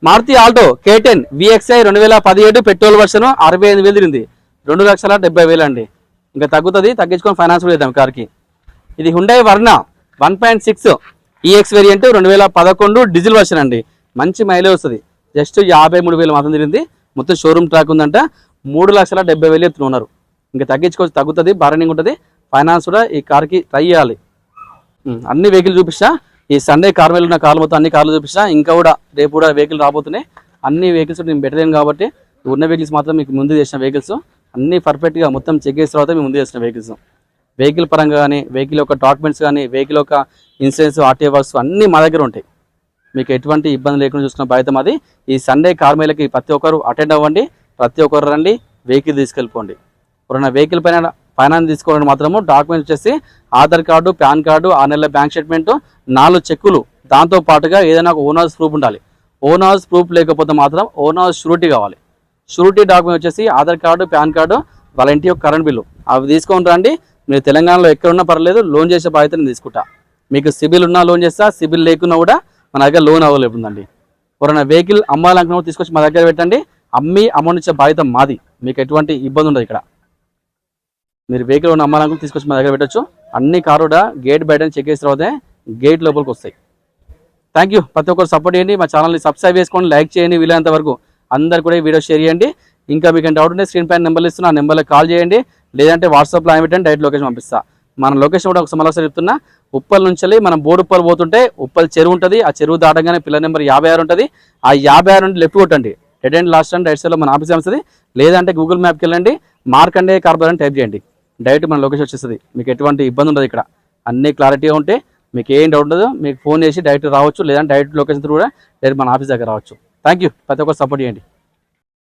Maruti Alto K10 VXI 2017 petrol version 65,000 తిరిగింది. 2,70,000 అండి. ఇంకా తగ్గుతుంది, తగ్గించుకొని ఫైనాన్స్ కూడా చేద్దాం కార్కి. ఇది Hyundai Verna 1.6 EX variant 2011 diesel version అండి. మంచి మైలేజ్ వస్తుంది. జస్ట్ 53,000 మాత్రం తిరిగింది. మొత్తం షోరూమ్ ట్రాక్ ఉందంట. 3,70,000 ఎత్తున్నారు. ఇంకా తగ్గించుకోవచ్చు, తగ్గుతుంది, బార్గెనింగ్ ఉంటుంది. ఫైనాన్స్ కూడా ఈ కార్కి ట్రై చేయాలి. అన్ని వెహికల్ చూపిస్తా. ఈ సండే కార్ మీద ఉన్న కార్లు మొత్తం అన్ని కార్లు చూపిస్తా. ఇంకా కూడా రేపు కూడా వెహికల్ రాబోతున్నాయి. అన్ని వెహికల్స్ నేను పెట్టలేను కాబట్టి ఉన్న వెహికల్స్ మాత్రం మీకు ముందు చేసిన వెహికల్స్ అన్ని పర్ఫెక్ట్గా మొత్తం చెక్ చేసిన తర్వాత మేము ముందు చేసిన వెహికల్స్. వెహికల్ పరంగా కానీ, వెహికల్ యొక్క డాక్యుమెంట్స్ కానీ, వెహికల్ యొక్క ఇన్సూరెన్స్, ఆర్టీఓ వర్క్స్ అన్నీ మా దగ్గర ఉంటాయి. మీకు ఎటువంటి ఇబ్బంది లేకుండా చూసుకున్న బాధ్యత మాది. ఈ సండే కార్ మేళకి ప్రతి ఒక్కరు అటెండ్ అవ్వండి, ప్రతి ఒక్కరు రండి, వెహికల్ తీసుకెళ్ళిపోండి. ఎవరైనా వెహికల్ పైన ఫైనాన్స్ తీసుకోవడం మాత్రము డాక్యుమెంట్స్ వచ్చేసి ఆధార్ కార్డు, పాన్ కార్డు, 6 నెలల బ్యాంక్ స్టేట్మెంట్, 4 చెక్కులు, దాంతో పాటుగా ఏదైనా ఒక ఓనర్స్ ప్రూఫ్ ఉండాలి. ఓనర్స్ ప్రూఫ్ లేకపోతే మాత్రం ఓనర్స్ షూరిటీ కావాలి. షూరిటీ డాక్యుమెంట్ వచ్చేసి ఆధార్ కార్డు, పాన్ కార్డు, వాళ్ళ ఇంటి యొక్క కరెంట్ బిల్లు అవి తీసుకొని రండి. మీరు తెలంగాణలో ఎక్కడున్నా పర్లేదు, లోన్ చేసే బాధ్యత నేను తీసుకుంటా. మీకు సిబిల్ ఉన్నా లోన్ చేస్తా, సిబిల్ లేకున్నా కూడా మన దగ్గర లోన్ అవైలబుల్ ఉందండి. ఎవరైనా వెహికల్ అమ్మాలనుకున్న తీసుకొచ్చి మా దగ్గర పెట్టండి. అమ్మి అమౌంట్ ఇచ్చే బాధ్యత మాది. మీకు ఎటువంటి ఇబ్బంది ఉండదు. ఇక్కడ మీరు వెహికల్ ఉన్న అమ్మాలనుకుని తీసుకొచ్చి మా దగ్గర పెట్టచ్చు. అన్ని కారు కూడా గేట్ బయట చెక్ చేసిన తర్వాతే గేట్ లోపలికి వస్తాయి. Thank you. ప్రతి ఒక్కరు సపోర్ట్ చేయండి. మా ఛానల్ని సబ్స్క్రైబ్ చేసుకోండి, లైక్ చేయండి. వీలైనంత వరకు అందరు కూడా ఈ వీడియో షేర్ చేయండి. ఇంకా మీకు డౌట్ ఉంటే స్క్రీన్ పైన నెంబర్లు ఇస్తున్నా, ఆ నెంబర్లో కాల్ చేయండి. లేదంటే వాట్సాప్లో పెట్టండి, డైరెక్ట్ లొకేషన్ పంపిస్తా. మన లొకేషన్ కూడా ఒకసారి చెప్తున్నా. ఉప్పల్ నుంచి మనం బోడుప్పల్ పోతుంటే ఉప్పల్ చెరువు ఉంటుంది. ఆ చెరువు దాటగానే పిల్లర్ నెంబర్ 56 ఉంటుంది. ఆ 56 నుండి లెఫ్ట్ కొట్టండి. Dead and last and right సైడ్లో మన ఆఫీస్ వస్తుంది. లేదంటే గూగుల్ మ్యాప్కి వెళ్ళండి, మార్కండే కార్బర్ అని టైప్ చేయండి. డైరెక్ట్ మన లొకేషన్ వచ్చేస్తుంది. మీకు ఎటువంటి ఇబ్బంది ఉండదు. ఇక్కడ అన్ని క్లారిటీగా ఉంటే మీకు ఏం డౌట్ ఉండదు. మీకు ఫోన్ చేసి డైరెక్ట్ రావచ్చు, లేదంటే డైరెక్ట్ లొకేషన్ కూడా డైరెక్ట్ మన ఆఫీస్ దగ్గర రావచ్చు. Thank you. ప్రతి ఒక్కరు సపోర్ట్ చేయండి.